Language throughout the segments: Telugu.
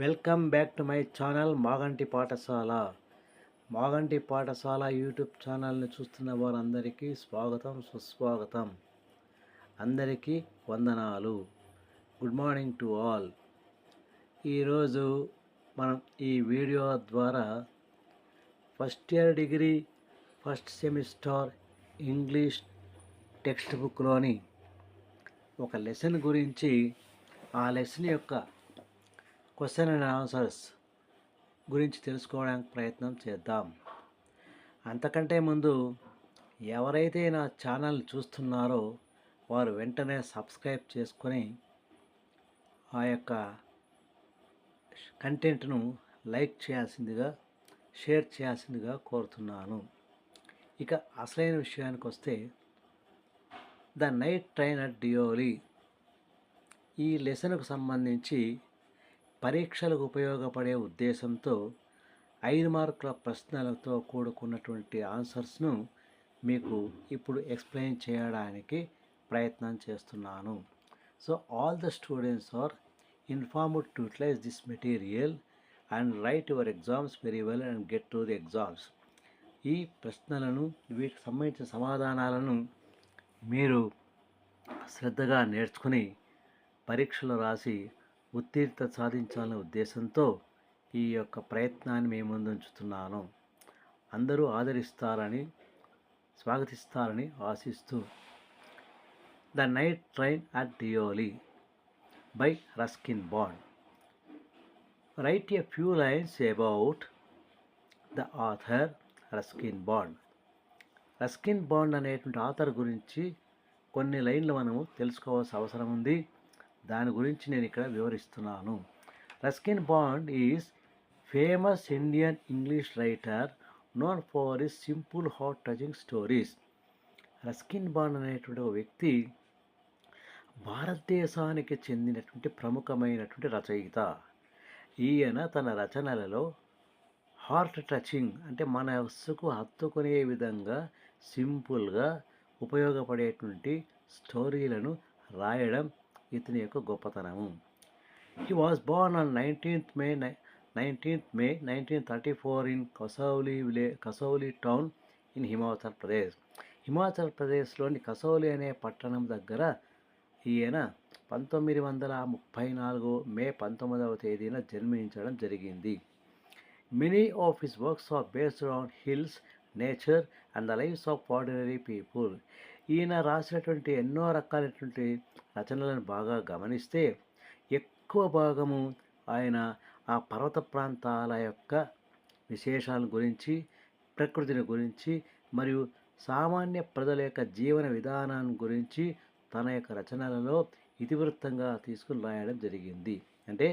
Welcome back to my channel Maganti పాఠశాల. మాగంటి పాఠశాల యూట్యూబ్ ఛానల్ని చూస్తున్న వారందరికీ స్వాగతం, సుస్వాగతం. అందరికీ వందనాలు. Good morning to all. ఈరోజు మనం ఈ వీడియో ద్వారా first year degree first semester English text బుక్లోని ఒక లెసన్ గురించి, ఆ లెసన్ యొక్క క్వశ్చన్ అండ్ ఆన్సర్స్ గురించి తెలుసుకోవడానికి ప్రయత్నం చేద్దాం. అంతకంటే ముందు ఎవరైతే నా ఛానల్ చూస్తున్నారో వారు వెంటనే సబ్స్క్రైబ్ చేసుకొని ఆ యొక్క కంటెంట్ను లైక్ చేయాల్సిందిగా, షేర్ చేయాల్సిందిగా కోరుతున్నాను. ఇక అసలైన విషయానికి వస్తే, the night train at Deoli ఈ లెసన్కు సంబంధించి పరీక్షలకు ఉపయోగపడే ఉద్దేశంతో 5 మార్కుల ప్రశ్నలతో కూడుకున్నటువంటి ఆన్సర్స్ను మీకు ఇప్పుడు ఎక్స్ప్లెయిన్ చేయడానికి ప్రయత్నం చేస్తున్నాను. So all the students are informed to utilise this material and write your exams very well and get to the exams. ఈ ప్రశ్నలను, వీటికి సంబంధించిన సమాధానాలను మీరు శ్రద్ధగా నేర్చుకుని పరీక్షలు రాసి ఉత్తీర్ణత సాధించాలనే ఉద్దేశంతో ఈ యొక్క ప్రయత్నాన్ని మీ ముందు ఉంచుతున్నాను. అందరూ ఆదరిస్తారని, స్వాగతిస్తారని ఆశిస్తూ, the night train at Deoli by Ruskin Bond. Write a few lines about the author Ruskin Bond. Ruskin Bond అనేటువంటి ఆథర్ గురించి కొన్ని లైన్లు మనము తెలుసుకోవాల్సిన అవసరం ఉంది. దాని గురించి నేను ఇక్కడ వివరిస్తున్నాను. Ruskin bond is famous Indian English writer known for his simple heart touching stories. Ruskin Bond అనేటువంటి ఒక వ్యక్తి భారతదేశానికి చెందినటువంటి ప్రముఖమైనటువంటి రచయిత. ఈయన తన రచనలలో హార్ట్ టచింగ్ అంటే మనస్సుకు హత్తుకునే విధంగా సింపుల్గా ఉపయోగపడేటువంటి స్టోరీలను రాయడం ఇతని యొక్క గొప్పతనము. He was born on 19th May 1934 in Kasauli town in Himachal Pradesh. Himachal ప్రదేశ్లోని కసౌలి అనే పట్టణం దగ్గర ఈయన 1934 మే 19వ తేదీన జన్మించడం జరిగింది. Many of his works are based on hills, nature and the lifes of ordinary people. ఈయన రాసినటువంటి ఎన్నో రకాలైనటువంటి రచనలను బాగా గమనిస్తే ఎక్కువ భాగము ఆయన ఆ పర్వత ప్రాంతాల యొక్క విశేషాల గురించి, ప్రకృతిని గురించి మరియు సామాన్య ప్రజల యొక్క జీవన విధానాన్ని గురించి తన యొక్క రచనలలో ఇతివృత్తంగా తీసుకుని రాయడం జరిగింది. అంటే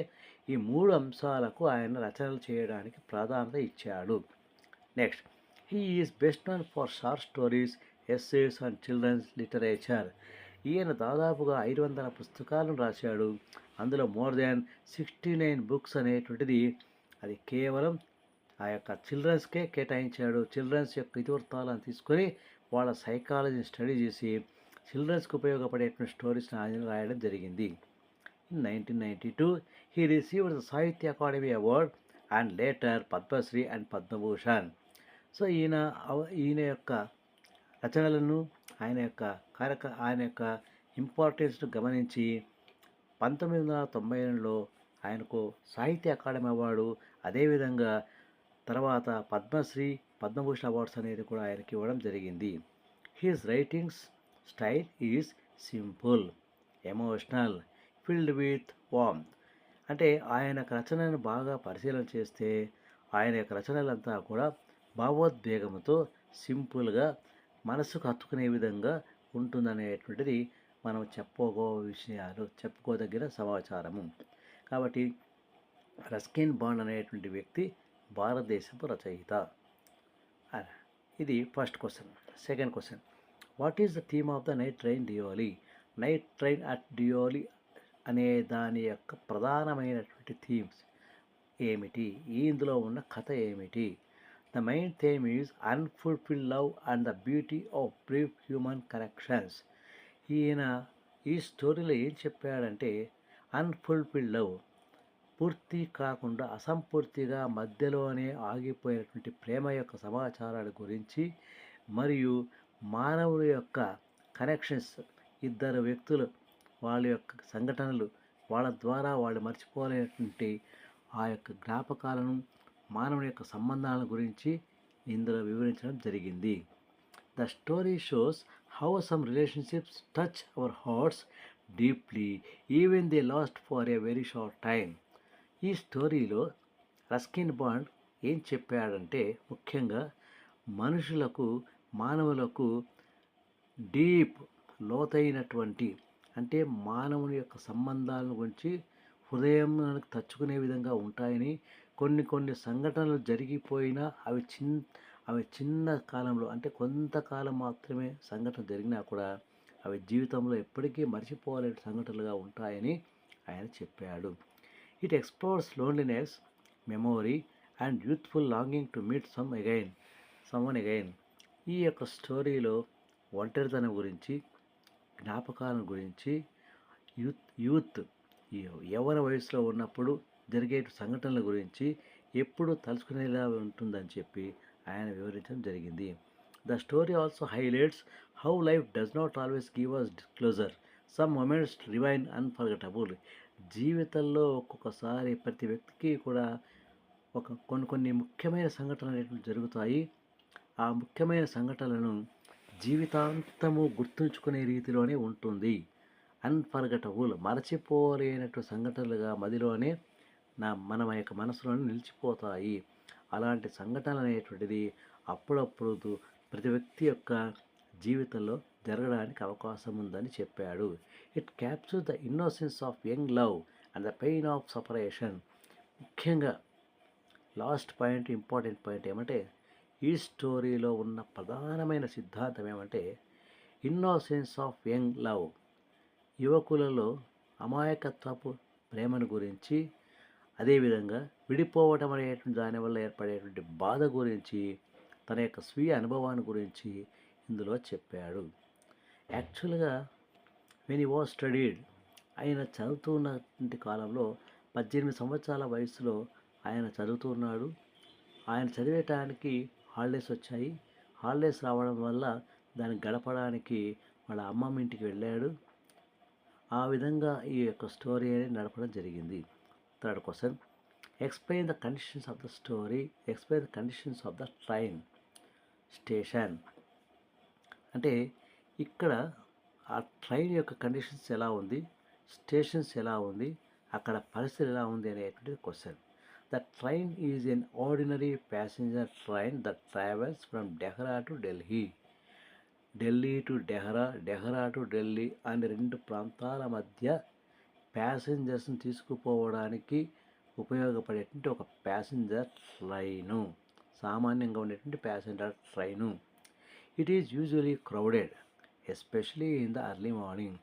ఈ 3 అంశాలకు ఆయన రచనలు చేయడానికి ప్రాధాన్యత ఇచ్చాడు. Next, he is best known for short stories, essays and children's literature. ఈయన దాదాపుగా 500 పుస్తకాలను రాశాడు. అందులో మోర్ దాన్ 69 బుక్స్ అనేటువంటిది అది కేవలం ఆ యొక్క చిల్డ్రన్స్కే కేటాయించాడు. చిల్డ్రన్స్ యొక్క ఇతివృత్తాలను తీసుకొని వాళ్ళ సైకాలజీని స్టడీ చేసి చిల్డ్రన్స్కి ఉపయోగపడేటువంటి స్టోరీస్ని ఆయన రాయడం జరిగింది. In 1992 he received the Sahitya Akademi award and later Padma Shri and Padma Bhushan. So ఈయన యొక్క రచనలను, ఆయన యొక్క ఇంపార్టెన్స్ను గమనించి 1992లో ఆయనకు సాహిత్య అకాడమీ అవార్డు, అదేవిధంగా తర్వాత పద్మశ్రీ, పద్మభూషణ్ అవార్డ్స్ అనేది కూడా ఆయనకి ఇవ్వడం జరిగింది. His writings style is simple, emotional, filled with warmth. అంటే ఆయన రచనను బాగా పరిశీలన చేస్తే ఆయన యొక్క రచనలంతా కూడా భావోద్వేగంతో సింపుల్గా మనసుకు హత్తుకునే విధంగా ఉంటుందనేటువంటిది మనం చెప్పుకోదగిన సమాచారము. కాబట్టి రస్కిన్ బాండ్ అనేటువంటి వ్యక్తి భారతదేశపు రచయిత. ఇది first question. Second question, what is the theme of the night train Deoli? Night train at Deoli అనే దాని యొక్క ప్రధానమైనటువంటి థీమ్స్ ఏమిటి? ఇందులో ఉన్న కథ ఏమిటి? The main theme is unfulfilled love and the beauty of brief human connections. ఈయన ఈ స్టోరీలో ఏం చెప్పాడంటే, అన్ఫుల్ఫిల్డ్ లవ్ పూర్తి కాకుండా అసంపూర్తిగా మధ్యలోనే ఆగిపోయినటువంటి ప్రేమ యొక్క సమాచారాల గురించి మరియు మానవుల యొక్క కనెక్షన్స్, ఇద్దరు వ్యక్తులు వాళ్ళ యొక్క సంఘటనలు, వాళ్ళ ద్వారా వాళ్ళు మర్చిపోలేనటువంటి ఆ యొక్క జ్ఞాపకాలను, మానవుని యొక్క సంబంధాల గురించి ఇందులో వివరించడం జరిగింది. The story shows how some relationships touch our hearts deeply even they last for a very short time. ఈ స్టోరీలో రస్కిన్ బాండ్ ఏం చెప్పాడంటే, ముఖ్యంగా మనుషులకు, మానవులకు డీప్, లోతైనటువంటి, అంటే మానవుని యొక్క సంబంధాలను గురించి హృదయానికి తచ్చుకునే విధంగా ఉంటాయని, కొన్ని కొన్ని సంఘటనలు జరిగిపోయినా అవి చిన్న కాలంలో, అంటే కొంతకాలం మాత్రమే సంఘటన జరిగినా కూడా అవి జీవితంలో ఎప్పటికీ మర్చిపోలేని సంఘటనలుగా ఉంటాయని ఆయన చెప్పాడు. It explores loneliness, memory and youthful longing to meet someone again. ఈ యొక్క స్టోరీలో ఒంటరితనం గురించి, జ్ఞాపకాల గురించి, యూత్ యవ్వన వయసులో ఉన్నప్పుడు జరిగే సంఘటనల గురించి ఎప్పుడు తలుచుకునేలా ఉంటుందని చెప్పి ఆయన వివరించడం జరిగింది. The story also highlights how life does not always give us disclosure, some moments remain unforgettable. జీవితంలో ఒక్కొక్కసారి ప్రతి వ్యక్తికి కూడా కొన్ని ముఖ్యమైన సంఘటనలు అనేటువంటి జరుగుతాయి. ఆ ముఖ్యమైన సంఘటనలను జీవితాంతము గుర్తుంచుకునే రీతిలోనే ఉంటుంది. అన్ఫర్గెటబుల్, మరచిపోలేనటువంటి సంఘటనలుగా మదిలోనే మన యొక్క మనసులోనే నిలిచిపోతాయి. అలాంటి సంఘటనలు అనేటువంటిది అప్పుడప్పుడు ప్రతి వ్యక్తి యొక్క జీవితంలో జరగడానికి అవకాశం ఉందని చెప్పాడు. It captures the innocence of young love and the pain of separation. ముఖ్యంగా లాస్ట్ పాయింట్, ఇంపార్టెంట్ పాయింట్ ఏమంటే, ఈ స్టోరీలో ఉన్న ప్రధానమైన సిద్ధాంతం ఏమంటే, ఇన్నోసెన్స్ ఆఫ్ యంగ్ లవ్, యువకులలో అమాయకత్వపు ప్రేమను గురించి, అదేవిధంగా విడిపోవటం అనేటువంటి దానివల్ల ఏర్పడేటువంటి బాధ గురించి, తన యొక్క స్వీయ అనుభవాన్ని గురించి ఇందులో చెప్పాడు. యాక్చువల్గా వెన్ హీ వాజ్ స్టడీడ్, ఆయన చదువుతున్నటువంటి కాలంలో 18 సంవత్సరాల వయసులో ఆయన చదువుతున్నాడు. ఆయన చదివేటానికి హాలిడేస్ వచ్చాయి. హాలిడేస్ రావడం వల్ల దాన్ని గడపడానికి వాళ్ళ అమ్మమ్మ ఇంటికి వెళ్ళాడు. ఆ విధంగా ఈ యొక్క స్టోరీ అనేది నడపడం జరిగింది. Third question, explain the conditions of the story, explain the conditions of the train station. అంటే ఇక్కడ ఆ ట్రైన్ యొక్క కండిషన్స్ ఎలా ఉంది, స్టేషన్స్ ఎలా ఉంది, అక్కడ పరిస్థితి ఎలా ఉంది అనేటువంటిది question. The train is an ordinary passenger train that travels from Dehra to Delhi. Delhi to Dehra, Dehra to Delhi అనే రెండు ప్రాంతాల మధ్య ప్యాసింజర్స్ని తీసుకుపోవడానికి ఉపయోగపడేటువంటి ఒక ప్యాసింజర్ ట్రైను, సామాన్యంగా ఉండేటువంటి passenger train. It is usually crowded especially in the early morning.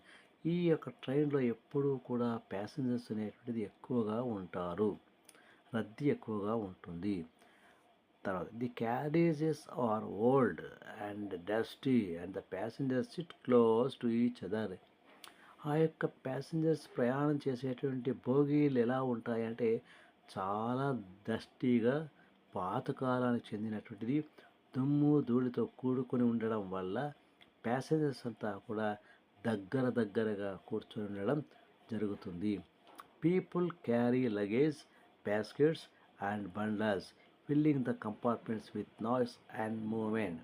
ఈ యొక్క ట్రైన్లో ఎప్పుడూ కూడా ప్యాసింజర్స్ అనేటువంటిది ఎక్కువగా ఉంటారు, రద్దీ ఎక్కువగా ఉంటుంది. తర్వాత, the carriages are old and dusty and the passengers sit close to each other. ఆ యొక్క ప్యాసింజర్స్ ప్రయాణం చేసేటువంటి బోగీలు ఎలా ఉంటాయంటే చాలా డస్టీగా, పాతకాలానికి చెందినటువంటిది, దుమ్ము ధూళితో కూడుకొని ఉండడం వల్ల ప్యాసింజర్స్ అంతా కూడా దగ్గరగా కూర్చొని ఉండడం జరుగుతుంది. People carry luggage, baskets and bundles filling the compartments with noise and movement.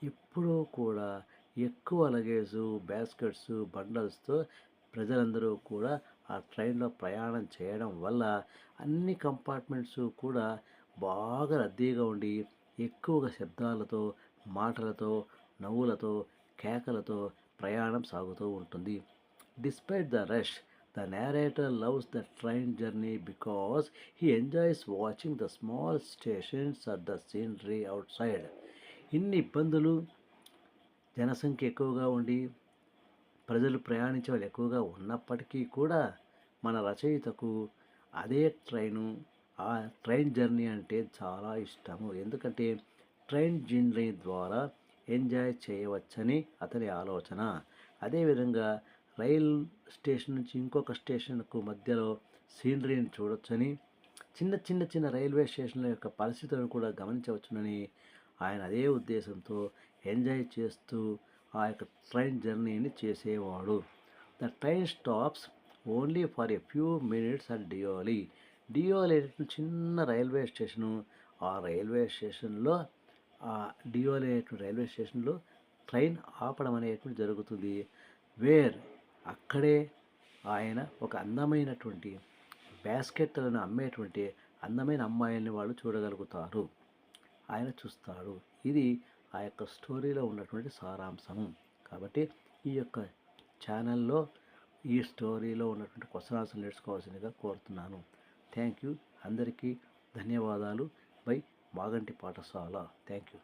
ఎప్పుడూ కూడా ఎక్కువ లగేజు, బాస్కెట్స్, బండల్స్తో ప్రజలందరూ కూడా ఆ ట్రైన్లో ప్రయాణం చేయడం వల్ల అన్ని కంపార్ట్మెంట్స్ కూడా బాగా రద్దీగా ఉండి ఎక్కువగా శబ్దాలతో, మాటలతో, నవ్వులతో, కేకలతో ప్రయాణం సాగుతూ ఉంటుంది. Despite the rush, the narrator loves the train journey because he enjoys watching the small stations at the scenery out side. ఇన్ని ఇబ్బందులు, జనసంఖ్య ఎక్కువగా ఉండి ప్రజలు ప్రయాణించే వాళ్ళు ఎక్కువగా ఉన్నప్పటికీ కూడా మన రచయితకు అదే ఆ ట్రైన్ జర్నీ అంటే చాలా ఇష్టము. ఎందుకంటే ట్రైన్ జర్నీ ద్వారా ఎంజాయ్ చేయవచ్చని అతని ఆలోచన. అదేవిధంగా రైల్ స్టేషన్ నుంచి ఇంకొక స్టేషన్కు మధ్యలో సీనరీని చూడొచ్చని, చిన్న రైల్వే స్టేషన్ల యొక్క పరిస్థితులను కూడా గమనించవచ్చునని ఆయన అదే ఉద్దేశంతో ఎంజాయ్ చేస్తూ ఆ యొక్క ట్రైన్ జర్నీని చేసేవాడు. The train stops only for a few minutes at Deoli. Deoli అనేటువంటి చిన్న రైల్వే స్టేషను. ఆ రైల్వే స్టేషన్లో డియోలి అనేటువంటి రైల్వే స్టేషన్లో ట్రైన్ ఆపడం అనేటువంటి జరుగుతుంది. అక్కడే ఆయన ఒక అందమైనటువంటి బాస్కెట్లను అమ్మేటువంటి అందమైన అమ్మాయిల్ని వాళ్ళు చూడగలుగుతారు. ఆయన చూస్తాడు. ఇది ఆ యొక్క స్టోరీలో ఉన్నటువంటి సారాంశము. కాబట్టి ఈ యొక్క ఛానల్లో ఈ స్టోరీలో ఉన్నటువంటి క్వశ్చన్ ఆన్సర్ నేర్చుకోవాల్సిందిగా కోరుతున్నాను. Thank you. అందరికీ ధన్యవాదాలు. బై మాగంటి పాఠశాల. Thank you.